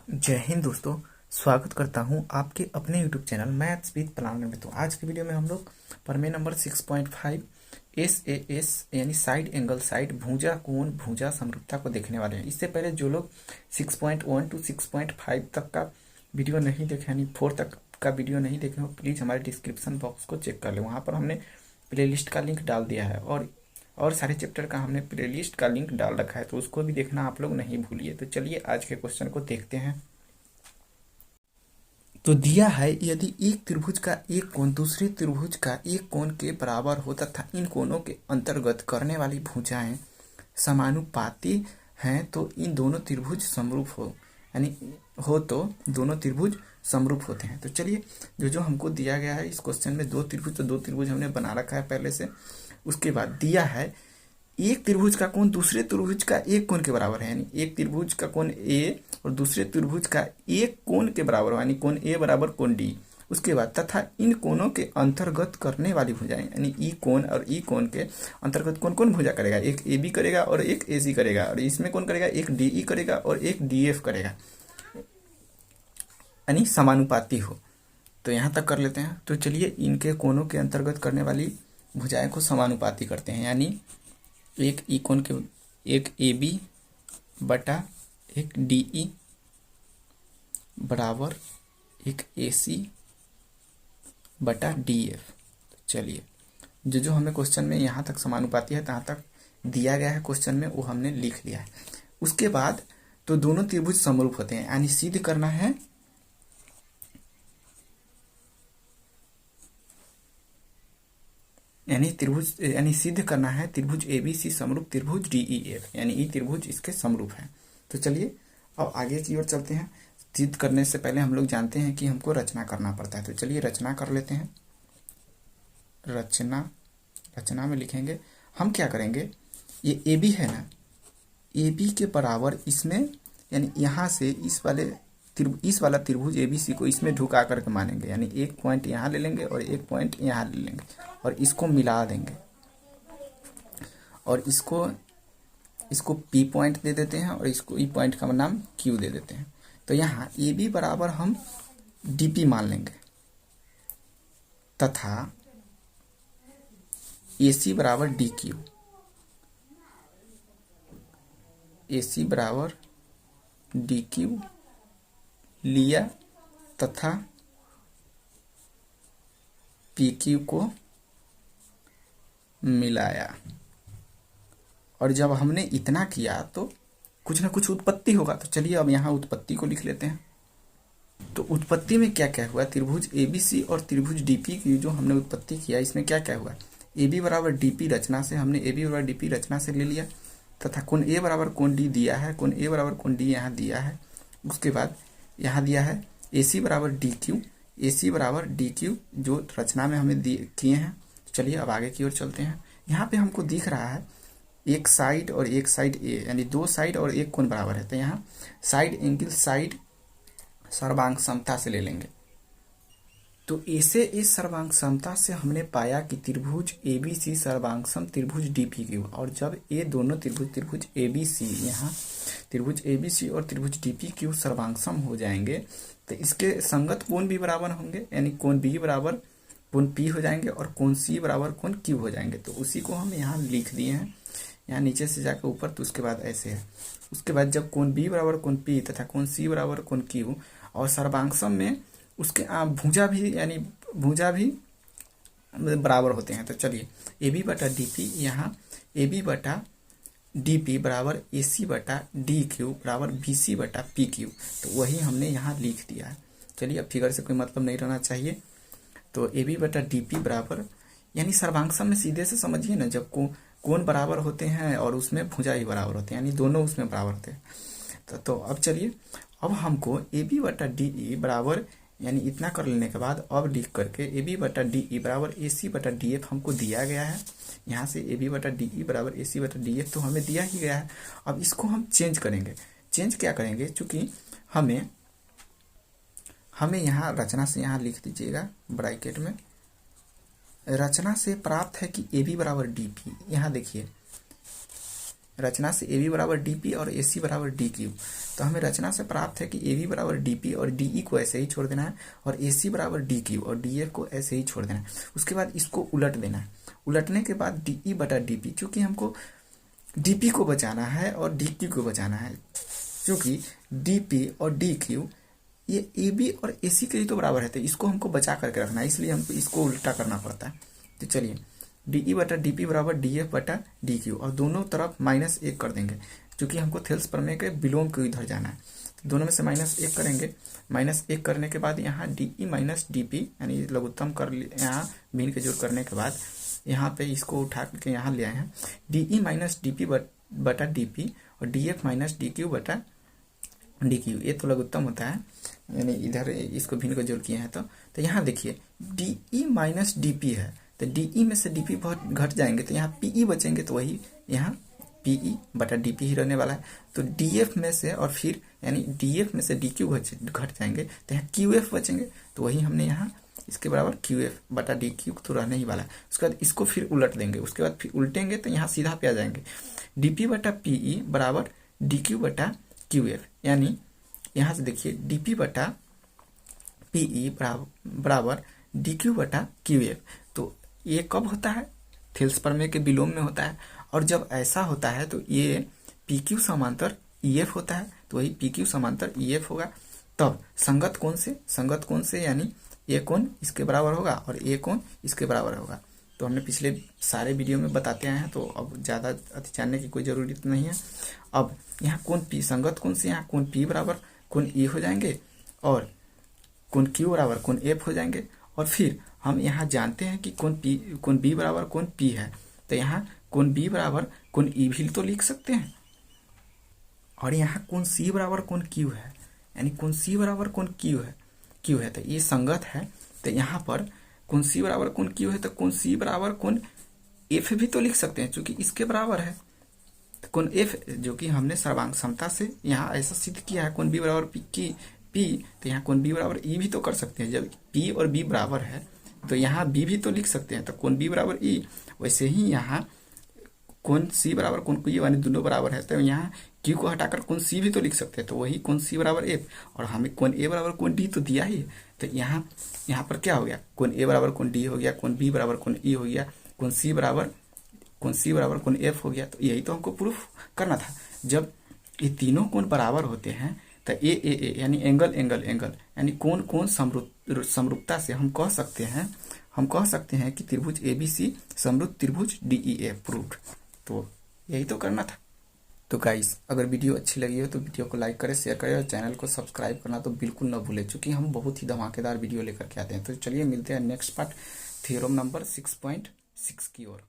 जय हिंद दोस्तों। स्वागत करता हूं आपके अपने YouTube channel maths with planner में। तो आज की वीडियो में हम लोग प्रमेय नंबर 6.5 SAS यानी साइड एंगल साइड भुजा कोण भुजा समरूपता को देखने वाले हैं। इससे पहले जो लोग 6.1 to 6.5 तक का वीडियो नहीं देखे यानी 4 तक का वीडियो नहीं देखे हो, प्लीज़ हमारे डिस्क्रिप्शन बॉक्स को चेक कर ले। वहाँ पर हमने प्लेलिस्ट का लिंक डाल दिया है और सारे चैप्टर का हमने प्लेलिस्ट का लिंक डाल रखा है, तो उसको भी देखना आप लोग नहीं भूलिए। तो चलिए आज के क्वेश्चन को देखते हैं। तो दिया है, यदि एक त्रिभुज का एक कोण दूसरे त्रिभुज का एक कोण के बराबर हो तथा इन कोणों के अंतर्गत करने वाली भुजाएं समानुपाती हैं तो इन दोनों त्रिभुज समरूप हो, यानी हो तो दोनों त्रिभुज समरूप होते हैं। तो चलिए जो हमको दिया गया है इस क्वेश्चन में दो त्रिभुज हमने बना रखा है पहले से। उसके बाद दिया है एक त्रिभुज का कोण दूसरे त्रिभुज का एक कोण के बराबर है, यानी एक त्रिभुज का कोण ए और दूसरे त्रिभुज का एक कोण के बराबर हो, यानी कोण ए बराबर कोण डी। उसके बाद तथा इन कोणों के अंतर्गत करने वाली भुजाएं, यानी ई कोण और ई कोण के अंतर्गत कौन कौन भुजा करेगा, एक ए बी करेगा और एक ए सी करेगा, और इसमें कौन करेगा, एक डी ई करेगा और एक डी एफ करेगा, यानी समानुपाती हो। तो यहाँ तक कर लेते हैं। तो चलिए इनके कोणों के अंतर्गत करने वाली भुजाएं को समानुपाती करते हैं, यानी एक ई कोण के एक ए बी बटा एक डी ई बराबर एक ए सी बटा डी एफ। चलिए जो हमें क्वेश्चन में यहाँ तक समानुपाती है तहाँ तक दिया गया है क्वेश्चन में, वो हमने लिख लिया है। उसके बाद तो दोनों त्रिभुज समरूप होते हैं, यानी सिद्ध करना है यानी सिद्ध करना है त्रिभुज एबीसी समरूप त्रिभुज डीईएफ, यानी ई त्रिभुज इसके समरूप है। तो चलिए अब आगे की ओर चलते हैं। सिद्ध करने से पहले हम लोग जानते हैं कि हमको रचना करना पड़ता है। तो चलिए रचना कर लेते हैं। रचना में लिखेंगे हम क्या करेंगे, ये ए बी है ना, ए बी के बराबर इसमें, यानी यहाँ से इस वाला त्रिभुज एबीसी को इसमें ढुका करके मानेंगे, यानी एक पॉइंट यहाँ ले लेंगे और एक पॉइंट यहाँ ले लेंगे और इसको मिला देंगे और इसको पी पॉइंट दे देते हैं और इसको ई पॉइंट का नाम क्यू दे देते हैं। तो यहाँ ए बी बराबर हम डीपी मान लेंगे तथा ए सी बराबर डी क्यू, ए सी बराबर डी क्यू लिया तथा पी क्यू को मिलाया, और जब हमने इतना किया तो कुछ ना कुछ उत्पत्ति होगा। तो चलिए अब यहाँ उत्पत्ति को लिख लेते हैं। तो उत्पत्ति में क्या क्या हुआ, त्रिभुज एबीसी और त्रिभुज डीपी की जो हमने उत्पत्ति किया इसमें क्या क्या हुआ, ए बी बराबर डीपी रचना से हमने ए बी बराबर डीपी रचना से ले लिया तथा कोण ए बराबर कोण डी दिया है, कोण ए बराबर कोण डी यहाँ दिया है। उसके बाद यहाँ दिया है ए सी बराबर डी क्यू, ए सी बराबर डी क्यू जो रचना में हमें किए हैं। चलिए अब आगे की ओर चलते हैं। यहाँ पे हमको दिख रहा है एक साइड और एक साइड ए, यानी दो साइड और एक कोण बराबर है। तो यहाँ साइड एंगल साइड सर्वांग समता से ले लेंगे। तो ऐसे इस सर्वांग समता से हमने पाया कि त्रिभुज एबीसी सर्वांग सम त्रिभुज डीपी क्यू, और जब ये दोनों त्रिभुज एबीसी, यहाँ त्रिभुज एबीसी और त्रिभुज डीपी क्यू सर्वांग सम हो जाएंगे तो इसके संगत कोण भी बराबर होंगे, यानी कोण बी बराबर कोण पी हो जाएंगे और कोण सी बराबर कोण क्यू हो जाएंगे। तो उसी को हम यहाँ लिख दिए हैं, यहाँ नीचे से जाकर ऊपर। तो उसके बाद ऐसे है। उसके बाद जब कोण बी बराबर कोण पी तथा कोण सी बराबर कोण क्यू और सर्वांगसम में उसके भुजा भी बराबर होते हैं। तो चलिए ए बी बटा डी पी, यहाँ ए बी बटा डी पी बराबर ए सी बटा डी क्यू बराबर बी सी बटा पी क्यू। तो वही हमने यहाँ लिख दिया है। चलिए अब फिगर से कोई मतलब नहीं रहना चाहिए। तो ए बी बटा डी पी बराबर, यानी सर्वांगसम में सीधे से समझिए ना, जब कोण बराबर होते हैं और उसमें भुजा ही बराबर होते हैं, यानी दोनों उसमें बराबर होते हैं। तो अब चलिए अब हमको ए बी बटा डी ई बराबर, यानी इतना कर लेने के बाद अब लिख करके ए बी बटा डी ई बराबर ए सी बटा डी एफ हमको दिया गया है। यहाँ से ए बी बटा डी ई बराबर ए सी बटा डी एफ तो हमें दिया ही गया है। अब इसको हम चेंज करेंगे। चेंज क्या करेंगे, चूंकि हमें यहाँ रचना से यहाँ लिख दीजिएगा ब्रैकेट में, रचना से प्राप्त है कि ए बी बराबर डी पी। यहाँ देखिए रचना से ए बी बराबर डी पी और ए सी बराबर डी क्यू। तो हमें रचना से प्राप्त है कि ए बी बराबर डी पी और डी ई को ऐसे ही छोड़ देना है, और ए सी बराबर डी क्यू और डी एफ को ऐसे ही छोड़ देना है। उसके बाद इसको उलट देना है। उलटने के बाद डी ई बटा डी पी, चूंकि हमको डी पी को बचाना है और डी क्यू को बचाना है, क्योंकि डी पी और डी क्यू ये ए बी और ए सी के ही तो बराबर है, तो इसको हमको बचा करके रखना है, इसलिए हमको इसको उल्टा करना पड़ता है। तो चलिए डी ई बटा डी पी बराबर डी एफ बटा डी क्यू, और दोनों तरफ -1 कर देंगे, क्योंकि हमको थेल्स प्रमेय के विलोम को इधर जाना है। तो दोनों में से -1 करेंगे। -1 करने के बाद यहाँ D E minus D P यानी लघुत्तम कर, यहाँ भिन्न के जोड़ करने के बाद यहाँ पे इसको उठा के यहाँ ले आए हैं, D E minus D P बटा डी पी और D F minus D Q बटा डी क्यू। ये तो लघुत्तम होता है, यानी इधर इसको भिन्न को जोड़ किए हैं। तो यहाँ देखिए D E minus D P है, तो डी ई में से डी पी बहुत घट जाएंगे, तो यहाँ पी ई बचेंगे, तो वही यहाँ पी ई बटा डी पी ही रहने वाला है। तो डी एफ में से और फिर यानी डी एफ में से डी क्यू घट जाएंगे, तो यहाँ क्यू एफ बचेंगे, तो वही हमने यहाँ इसके बराबर क्यू एफ बटा डी क्यू तो रहने ही वाला है। उसके बाद इसको फिर उलट देंगे, उसके बाद फिर उल्टेंगे तो यहाँ सीधा पे आ जाएंगे, डी पी बटा पी ई बराबर डी क्यू बटा क्यू एफ, यानी यहाँ से देखिए डी पी बटा पी ई बराबर डी क्यू बटा क्यू एफ। तो ये कब होता है? थेल्स प्रमेय के विलोम में होता है, और जब ऐसा होता है तो ये पी क्यू समांतर ई एफ होता है, तो वही पी क्यू समांतर ई एफ होगा। तब संगत कोण से यानी ये कोण इसके बराबर होगा और ये कोण इसके बराबर होगा। तो हमने पिछले सारे वीडियो में बताते आए हैं, तो अब ज़्यादा जानने की कोई ज़रूरत नहीं है। अब यहाँ कोण पी, संगत कोण से यहाँ कोण पी बराबर कोण ई हो जाएंगे और कोण क्यू बराबर कोण एफ हो जाएंगे, और फिर हम यहाँ जानते हैं कि कोण बी बराबर कोण पी है, तो यहाँ कोण बी बराबर कोण ई भी तो लिख सकते हैं, और यहाँ कोण सी बराबर कोण क्यू है, यानी कोण सी बराबर कोण क्यू है, तो ये संगत है। तो यहाँ पर कोण सी बराबर कोण क्यू है, तो कोण सी बराबर कोण एफ भी तो लिख सकते हैं, क्योंकि इसके बराबर है। तो कोण एफ जो कि हमने सर्वांग समता से यहाँ ऐसा सिद्ध किया है, कोण बी बराबर पी, तो यहाँ कोण बी बराबर ई भी तो कर सकते हैं। जब पी और बी बराबर है तो यहाँ बी भी तो लिख सकते हैं, तो कोण बी बराबर ई। वैसे ही यहाँ कोण सी बराबर कोण क्यू यानी दोनों बराबर है, तो यहाँ क्यू को हटाकर कोण सी भी तो लिख सकते हैं, तो वही कोण सी बराबर एफ, और हमें कोण ए बराबर कोण डी तो दिया ही है। तो यहाँ पर क्या हो गया, कोण ए बराबर कोण डी हो गया, कोण बी बराबर कोण ई हो गया, कोण सी बराबर कोण एफ हो गया। तो यही तो हमको प्रूफ करना था। जब ये तीनों कोण बराबर होते हैं तो ए यानी एंगल यानी कोण समरूपता से हम कह सकते हैं कि त्रिभुज एबीसी समरूप त्रिभुज डीईएफ प्रूव्ड। तो यही तो करना था। तो गाइस, अगर वीडियो अच्छी लगी हो तो वीडियो को लाइक करें, शेयर करें और चैनल को सब्सक्राइब करना तो बिल्कुल न भूलें, क्योंकि हम बहुत ही धमाकेदार वीडियो लेकर के आते हैं। तो चलिए मिलते हैं नेक्स्ट पार्ट थ्योरम नंबर 6.6 की ओर।